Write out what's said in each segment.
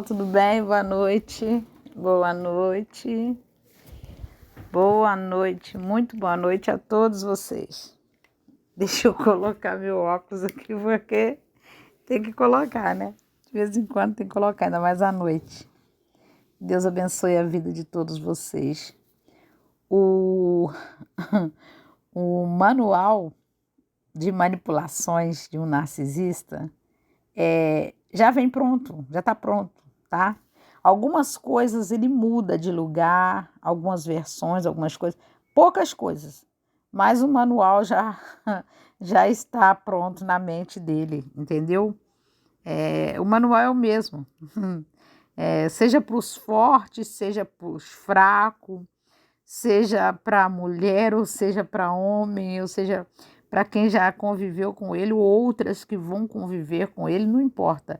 Tudo bem? Boa noite. Boa noite. Boa noite. Muito boa noite a todos vocês. Deixa eu colocar meu óculos aqui porque tem que colocar, né? De vez em quando tem que colocar, ainda mais à noite. Deus abençoe a vida de todos vocês. O, o manual de manipulações de um narcisista já vem pronto, já está pronto, tá? Algumas coisas ele muda de lugar, algumas versões, algumas coisas, poucas coisas, mas o manual já está pronto na mente dele, entendeu? O manual é o mesmo, seja para os fortes, seja para os fracos, seja para mulher, ou seja para homem, ou seja para quem já conviveu com ele, ou outras que vão conviver com ele, não importa.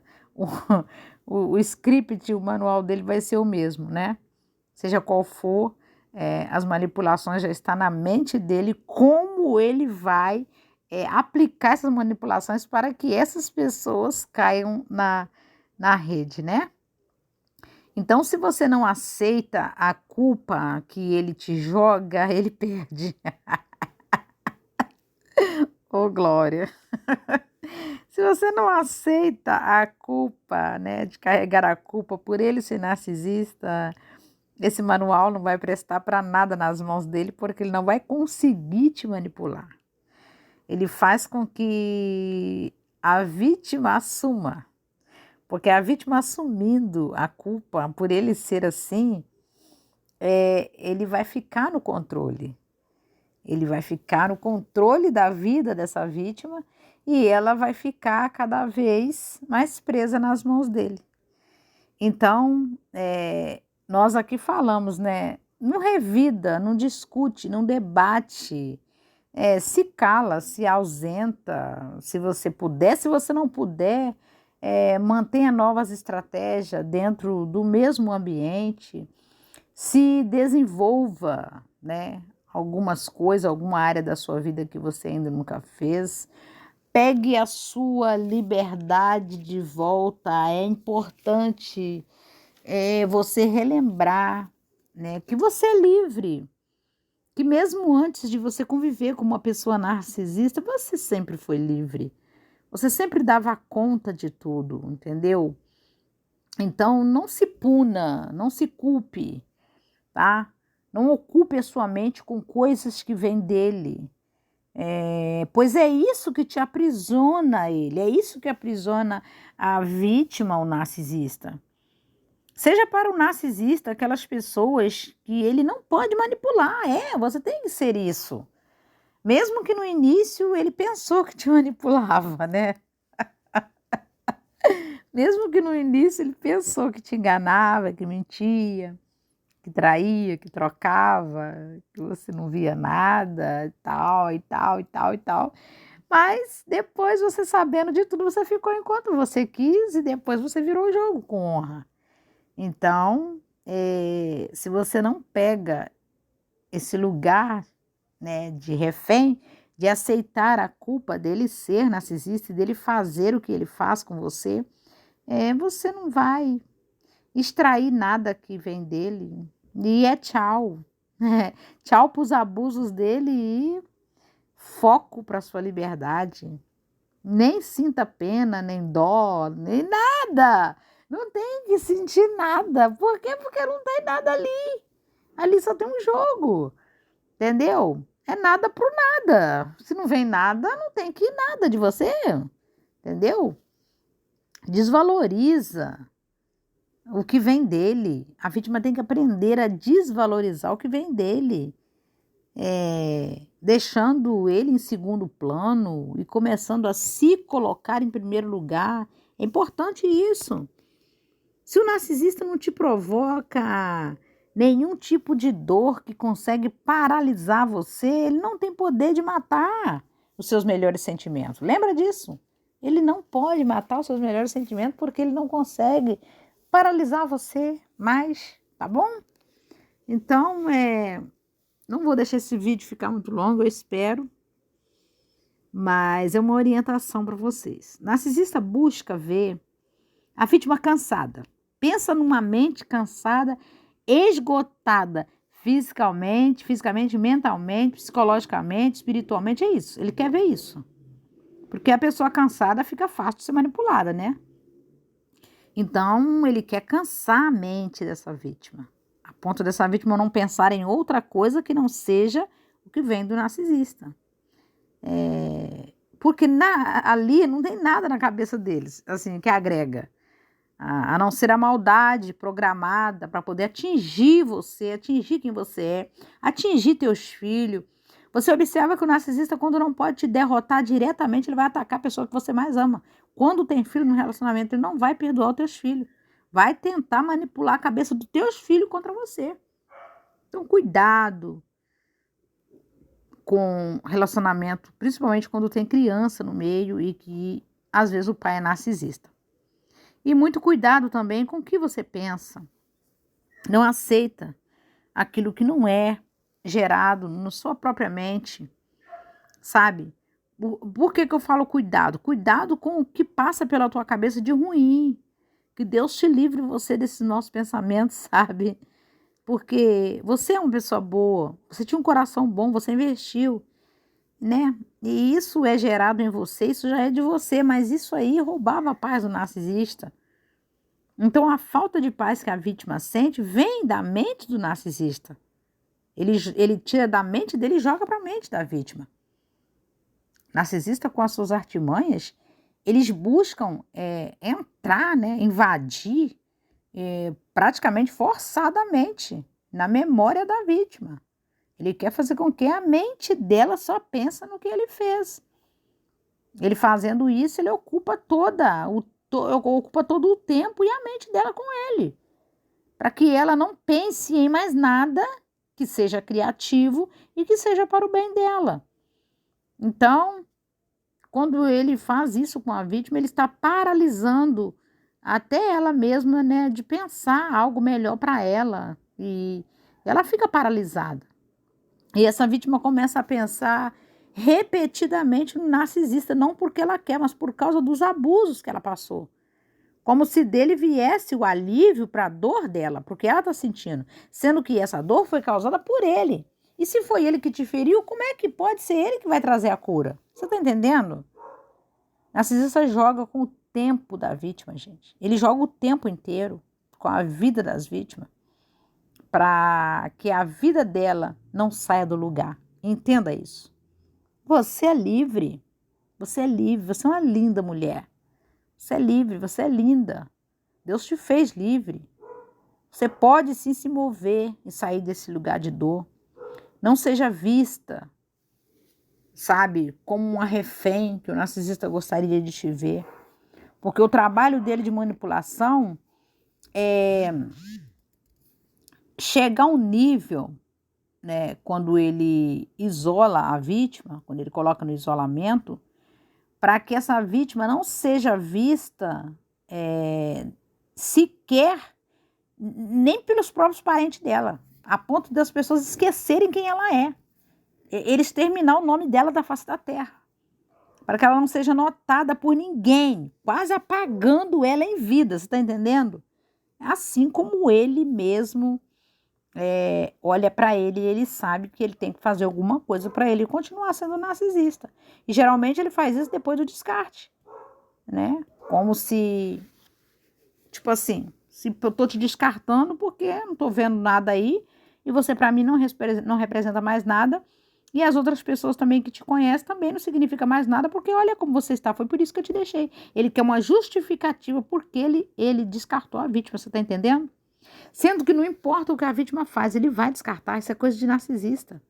O script, o manual dele vai ser o mesmo, né? Seja qual for, as manipulações já estão na mente dele, como ele vai aplicar essas manipulações para que essas pessoas caiam na rede, né? Então, se você não aceita a culpa que ele te joga, ele perde. Ô, Glória! Se você não aceita a culpa, né, de carregar a culpa por ele ser narcisista, esse manual não vai prestar para nada nas mãos dele, porque ele não vai conseguir te manipular. Ele faz com que a vítima assuma, porque a vítima assumindo a culpa por ele ser assim, ele vai ficar no controle. Ele vai ficar no controle da vida dessa vítima e ela vai ficar cada vez mais presa nas mãos dele. Então, nós aqui falamos, né? Não revida, não discute, não debate, se cala, se ausenta, se você puder, se você não puder, mantenha novas estratégias dentro do mesmo ambiente, se desenvolva, né? Algumas coisas, alguma área da sua vida que você ainda nunca fez. Pegue a sua liberdade de volta. É importante você relembrar, né, que você é livre. Que mesmo antes de você conviver com uma pessoa narcisista, você sempre foi livre. Você sempre dava conta de tudo, entendeu? Então, não se puna, não se culpe, tá? Não ocupe a sua mente com coisas que vêm dele. Pois é isso que te aprisiona ele, é isso que aprisiona a vítima, o narcisista. Seja para o narcisista aquelas pessoas que ele não pode manipular, você tem que ser isso. Mesmo que no início ele pensou que te manipulava, né? Mesmo que no início ele pensou que te enganava, que mentia, que traía, que trocava, que você não via nada, e tal, e tal, e tal, e tal. Mas depois, você sabendo de tudo, você ficou enquanto você quis e depois você virou o jogo com honra. Então, se você não pega esse lugar, né, de refém, de aceitar a culpa dele ser narcisista e dele fazer o que ele faz com você, você não vai extrair nada que vem dele. E tchau. Tchau para os abusos dele e foco para sua liberdade. Nem sinta pena, nem dó, nem nada. Não tem que sentir nada. Por quê? Porque não tem nada ali. Ali só tem um jogo. Entendeu? É nada pro nada. Se não vem nada, não tem que ir nada de você. Entendeu? Desvaloriza o que vem dele. A vítima tem que aprender a desvalorizar o que vem dele. Deixando ele em segundo plano e começando a se colocar em primeiro lugar. É importante isso. Se o narcisista não te provoca nenhum tipo de dor que consegue paralisar você, ele não tem poder de matar os seus melhores sentimentos. Lembra disso? Ele não pode matar os seus melhores sentimentos porque ele não consegue paralisar você mais, tá bom? Então, não vou deixar esse vídeo ficar muito longo, eu espero, mas é uma orientação para vocês. Narcisista busca ver a vítima cansada. Pensa numa mente cansada, esgotada, fisicamente, mentalmente, psicologicamente, espiritualmente, é isso. Ele quer ver isso. Porque a pessoa cansada fica fácil de ser manipulada, né? Então, ele quer cansar a mente dessa vítima, a ponto dessa vítima não pensar em outra coisa que não seja o que vem do narcisista. Porque ali não tem nada na cabeça deles, assim, que agrega. A não ser a maldade programada para poder atingir você, atingir quem você é, atingir teus filhos. Você observa que o narcisista, quando não pode te derrotar diretamente, ele vai atacar a pessoa que você mais ama. Quando tem filho no relacionamento, ele não vai perdoar os teus filhos. Vai tentar manipular a cabeça dos teus filhos contra você. Então, cuidado com relacionamento, principalmente quando tem criança no meio e que, às vezes, o pai é narcisista. E muito cuidado também com o que você pensa. Não aceita aquilo que não é gerado na sua própria mente, sabe? Por que eu falo cuidado? Cuidado com o que passa pela tua cabeça de ruim. Que Deus te livre você desses nossos pensamentos, sabe? Porque você é uma pessoa boa, você tinha um coração bom, você investiu, né? E isso é gerado em você, isso já é de você, mas isso aí roubava a paz do narcisista. Então, a falta de paz que a vítima sente vem da mente do narcisista. Ele tira da mente dele e joga para a mente da vítima. Narcisista, com as suas artimanhas, eles buscam entrar, né, invadir, praticamente forçadamente, na memória da vítima. Ele quer fazer com que a mente dela só pense no que ele fez. Ele fazendo isso, ele ocupa ocupa todo o tempo e a mente dela com ele, para que ela não pense em mais nada que seja criativo e que seja para o bem dela. Então, quando ele faz isso com a vítima, ele está paralisando até ela mesma, né, de pensar algo melhor para ela, e ela fica paralisada. E essa vítima começa a pensar repetidamente no narcisista, não porque ela quer, mas por causa dos abusos que ela passou. Como se dele viesse o alívio para a dor dela, porque ela está sentindo, sendo que essa dor foi causada por ele. E se foi ele que te feriu, como é que pode ser ele que vai trazer a cura? Você está entendendo? O narcisista joga com o tempo da vítima, gente. Ele joga o tempo inteiro com a vida das vítimas para que a vida dela não saia do lugar. Entenda isso. Você é livre. Você é livre. Você é uma linda mulher. Você é livre. Você é linda. Deus te fez livre. Você pode sim se mover e sair desse lugar de dor. Não seja vista, sabe, como uma refém que o narcisista gostaria de te ver. Porque o trabalho dele de manipulação é chegar a um nível, né, quando ele isola a vítima, quando ele coloca no isolamento, para que essa vítima não seja vista sequer nem pelos próprios parentes dela, a ponto das pessoas esquecerem quem ela é. Eles terminar o nome dela da face da terra, para que ela não seja notada por ninguém, quase apagando ela em vida, você está entendendo? Assim como ele mesmo olha para ele e ele sabe que ele tem que fazer alguma coisa para ele continuar sendo narcisista. E geralmente ele faz isso depois do descarte, né? Como se, tipo assim, se eu tô te descartando porque não tô vendo nada aí e você para mim não representa mais nada, e as outras pessoas também que te conhecem também não significa mais nada, porque olha como você está, foi por isso que eu te deixei. Ele quer uma justificativa porque ele descartou a vítima, você tá entendendo? Sendo que não importa o que a vítima faz, ele vai descartar, isso é coisa de narcisista.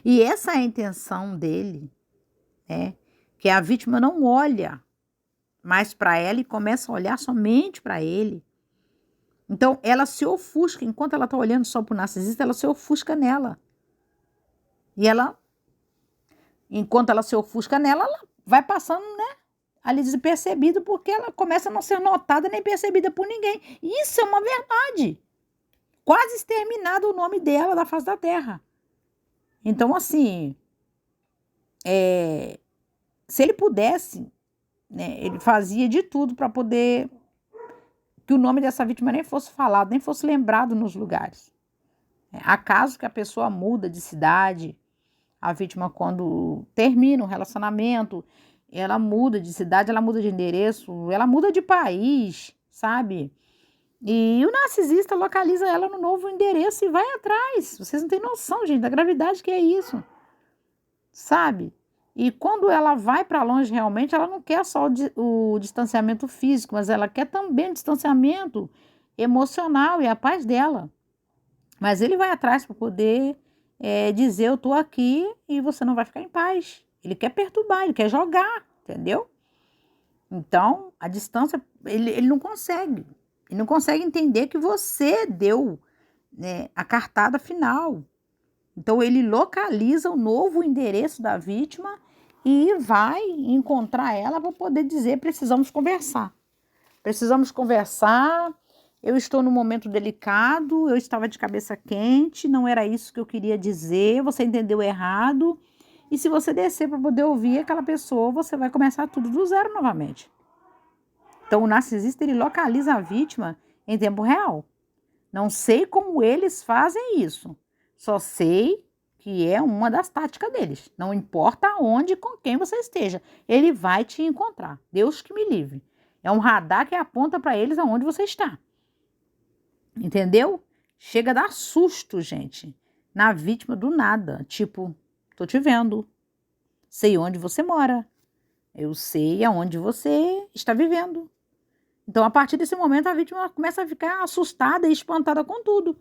E essa é a intenção dele, que a vítima não olha mais para ela e começa a olhar somente para ele. Então, ela se ofusca, enquanto ela está olhando só para o narcisista, ela se ofusca nela. E enquanto ela se ofusca nela, ela vai passando, né, ali despercebido, porque ela começa a não ser notada nem percebida por ninguém. Isso é uma verdade. Quase exterminado o nome dela da face da terra. Então, assim, se ele pudesse, né, ele fazia de tudo para poder que o nome dessa vítima nem fosse falado, nem fosse lembrado nos lugares. Há casos que a pessoa muda de cidade, a vítima, quando termina um relacionamento, ela muda de cidade, ela muda de endereço, ela muda de país, sabe? E o narcisista localiza ela no novo endereço e vai atrás. Vocês não têm noção, gente, da gravidade que é isso, sabe? E quando ela vai para longe realmente, ela não quer só o distanciamento físico, mas ela quer também o distanciamento emocional e a paz dela. Mas ele vai atrás para poder dizer, eu tô aqui e você não vai ficar em paz. Ele quer perturbar, ele quer jogar, entendeu? Então, a distância, ele não consegue. Ele não consegue entender que você deu, né, a cartada final. Então, ele localiza o novo endereço da vítima e vai encontrar ela para poder dizer, precisamos conversar. Precisamos conversar, eu estou num momento delicado, eu estava de cabeça quente, não era isso que eu queria dizer, você entendeu errado. E se você descer para poder ouvir aquela pessoa, você vai começar tudo do zero novamente. Então, o narcisista, ele localiza a vítima em tempo real. Não sei como eles fazem isso. Só sei que é uma das táticas deles. Não importa onde e com quem você esteja. Ele vai te encontrar. Deus que me livre. É um radar que aponta para eles aonde você está. Entendeu? Chega a dar susto, gente, na vítima do nada. Tipo, tô te vendo. Sei onde você mora. Eu sei aonde você está vivendo. Então, a partir desse momento, a vítima começa a ficar assustada e espantada com tudo.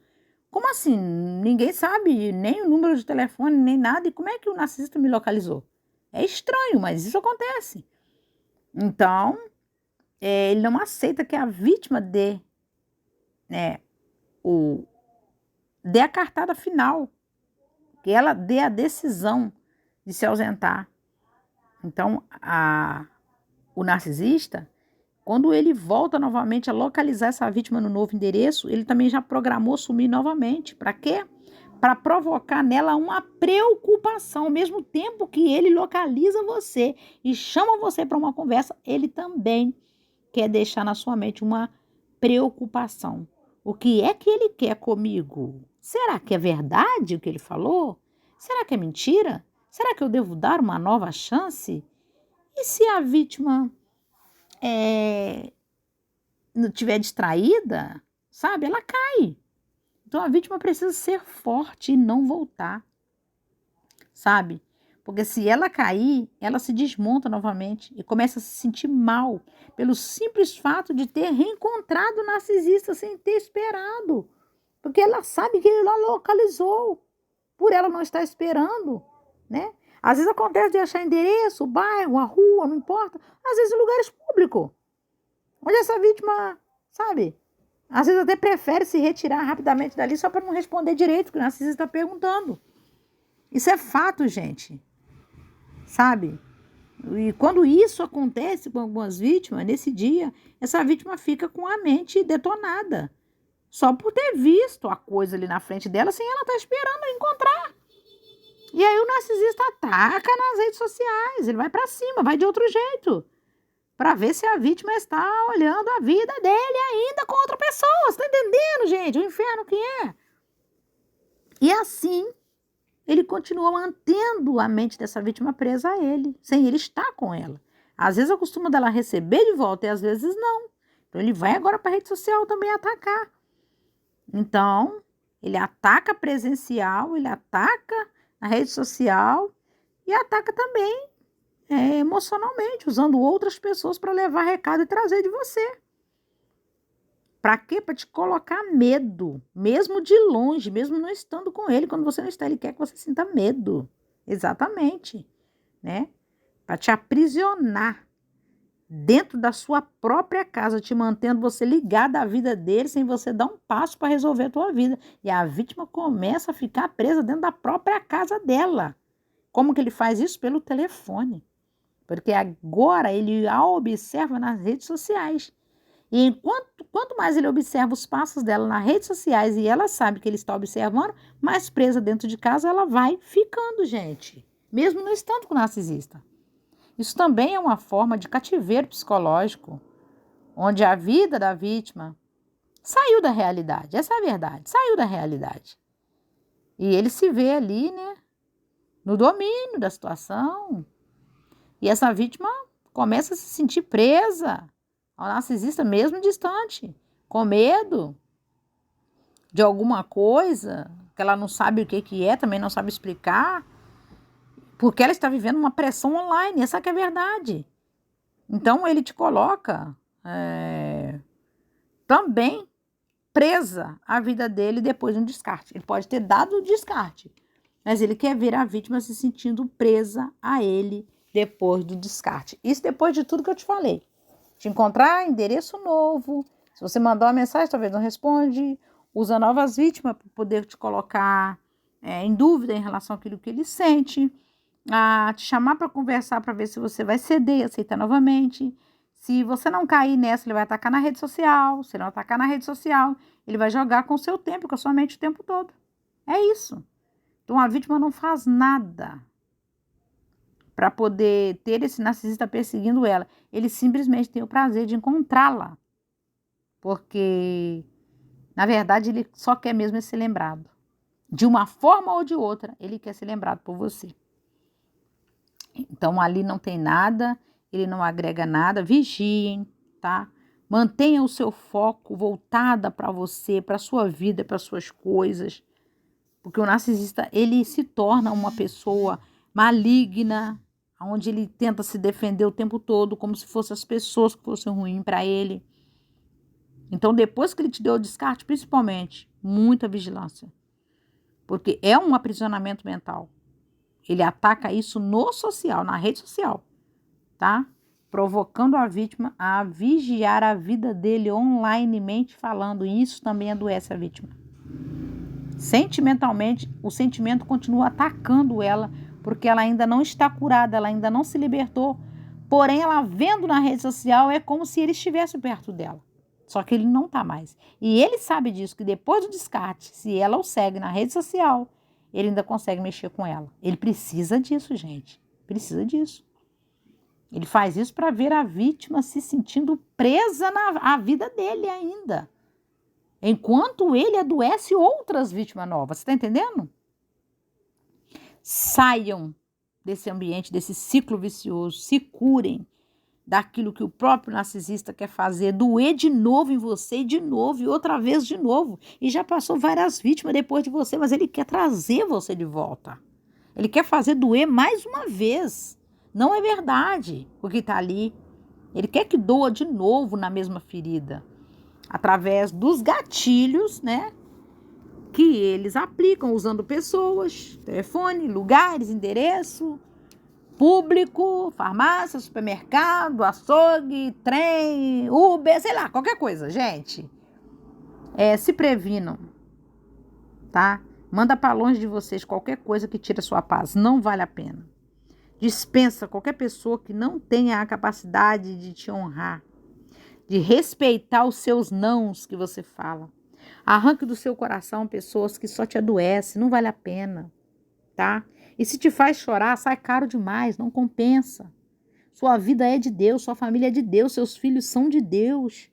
Como assim? Ninguém sabe nem o número de telefone, nem nada. E como é que o narcisista me localizou? É estranho, mas isso acontece. Então, ele não aceita que a vítima dê a cartada final. Que ela dê a decisão de se ausentar. Então, o narcisista, quando ele volta novamente a localizar essa vítima no novo endereço, ele também já programou sumir novamente. Para quê? Para provocar nela uma preocupação. Ao mesmo tempo que ele localiza você e chama você para uma conversa, ele também quer deixar na sua mente uma preocupação. O que é que ele quer comigo? Será que é verdade o que ele falou? Será que é mentira? Será que eu devo dar uma nova chance? E se a vítima não estiver distraída, sabe? Ela cai. Então, a vítima precisa ser forte e não voltar, sabe? Porque se ela cair, ela se desmonta novamente e começa a se sentir mal pelo simples fato de ter reencontrado o narcisista sem ter esperado. Porque ela sabe que ele lá localizou, por ela não estar esperando, né? Às vezes acontece de achar endereço, o bairro, a rua, não importa. Às vezes lugares públicos, onde essa vítima, sabe? Às vezes até prefere se retirar rapidamente dali só para não responder direito o que o narcisista está perguntando. Isso é fato, gente. Sabe? E quando isso acontece com algumas vítimas, nesse dia, essa vítima fica com a mente detonada. Só por ter visto a coisa ali na frente dela sem ela estar esperando encontrar. E aí o narcisista ataca nas redes sociais, ele vai para cima, vai de outro jeito, para ver se a vítima está olhando a vida dele ainda com outra pessoa. Você está entendendo, gente? O inferno que é. E assim, ele continua mantendo a mente dessa vítima presa a ele, sem ele estar com ela. Às vezes acostuma dela receber de volta e às vezes não. Então ele vai agora para a rede social também atacar. Então, ele ataca presencial, ele ataca na rede social e ataca também emocionalmente, usando outras pessoas para levar recado e trazer de você. Para quê? Para te colocar medo, mesmo de longe, mesmo não estando com ele. Quando você não está, ele quer que você sinta medo. Exatamente, né? Para te aprisionar dentro da sua própria casa, te mantendo você ligada à vida dele, sem você dar um passo para resolver a tua vida. E a vítima começa a ficar presa dentro da própria casa dela. Como que ele faz isso? Pelo telefone. Porque agora ele a observa nas redes sociais. E quanto mais ele observa os passos dela nas redes sociais e ela sabe que ele está observando, mais presa dentro de casa ela vai ficando, gente. Mesmo não estando com o narcisista. Isso também é uma forma de cativeiro psicológico, onde a vida da vítima saiu da realidade. Essa é a verdade, saiu da realidade. E ele se vê ali, né, no domínio da situação. E essa vítima começa a se sentir presa ao narcisista mesmo distante, com medo de alguma coisa que ela não sabe o que é, também não sabe explicar, porque ela está vivendo uma pressão online, essa que é a verdade. Então ele te coloca também presa à vida dele depois de um descarte. Ele pode ter dado o descarte, mas ele quer ver a vítima se sentindo presa a ele depois do descarte. Isso depois de tudo que eu te falei. Te encontrar endereço novo. Se você mandou uma mensagem, talvez não responde. Usa novas vítimas para poder te colocar em dúvida em relação àquilo que ele sente. Te chamar para conversar para ver se você vai ceder e aceitar novamente. Se você não cair nessa, ele vai atacar na rede social. Se não atacar na rede social, ele vai jogar com o seu tempo, com a sua mente o tempo todo. É isso. Então a vítima não faz nada para poder ter esse narcisista perseguindo ela. Ele simplesmente tem o prazer de encontrá-la. Porque, na verdade, ele só quer mesmo ser lembrado. De uma forma ou de outra, ele quer ser lembrado por você. Então, ali não tem nada, ele não agrega nada. Vigiem, tá? Mantenha o seu foco voltado para você, para a sua vida, para as suas coisas. Porque o narcisista, ele se torna uma pessoa maligna, onde ele tenta se defender o tempo todo, como se fossem as pessoas que fossem ruins para ele. Então, depois que ele te deu o descarte, principalmente, muita vigilância. Porque é um aprisionamento mental. Ele ataca isso no social, na rede social, tá? Provocando a vítima a vigiar a vida dele onlinemente falando. E isso também adoece a vítima. Sentimentalmente, o sentimento continua atacando ela, porque ela ainda não está curada, ela ainda não se libertou. Porém, ela vendo na rede social, é como se ele estivesse perto dela. Só que ele não está mais. E ele sabe disso, que depois do descarte, se ela o segue na rede social, ele ainda consegue mexer com ela. Ele precisa disso, gente. Precisa disso. Ele faz isso para ver a vítima se sentindo presa na vida dele ainda. Enquanto ele adoece outras vítimas novas. Você está entendendo? Saiam desse ambiente, desse ciclo vicioso. Se curem daquilo que o próprio narcisista quer fazer. Doer de novo em você, de novo, e outra vez de novo. E já passou várias vítimas depois de você, mas ele quer trazer você de volta. Ele quer fazer doer mais uma vez. Não é verdade o que está ali. Ele quer que doa de novo na mesma ferida. Através dos gatilhos, né, que eles aplicam usando pessoas, telefone, lugares, endereço, público, farmácia, supermercado, açougue, trem, Uber, sei lá, qualquer coisa, gente. Se previnam, tá? Manda para longe de vocês qualquer coisa que tire a sua paz, não vale a pena. Dispensa qualquer pessoa que não tenha a capacidade de te honrar, de respeitar os seus nãos que você fala. Arranque do seu coração pessoas que só te adoecem, não vale a pena, tá? E se te faz chorar, sai caro demais, não compensa. Sua vida é de Deus, sua família é de Deus, seus filhos são de Deus.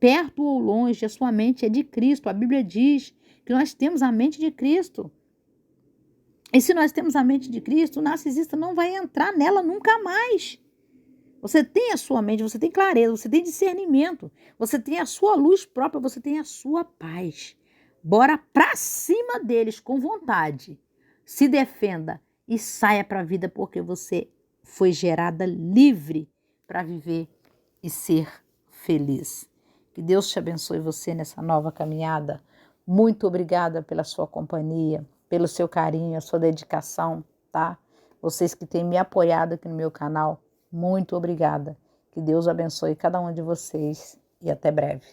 Perto ou longe, a sua mente é de Cristo. A Bíblia diz que nós temos a mente de Cristo. E se nós temos a mente de Cristo, o narcisista não vai entrar nela nunca mais. Você tem a sua mente, você tem clareza, você tem discernimento, você tem a sua luz própria, você tem a sua paz. Bora pra cima deles com vontade. Se defenda e saia para a vida, porque você foi gerada livre para viver e ser feliz. Que Deus te abençoe você nessa nova caminhada. Muito obrigada pela sua companhia, pelo seu carinho, a sua dedicação, tá? Vocês que têm me apoiado aqui no meu canal, muito obrigada. Que Deus abençoe cada um de vocês e até breve.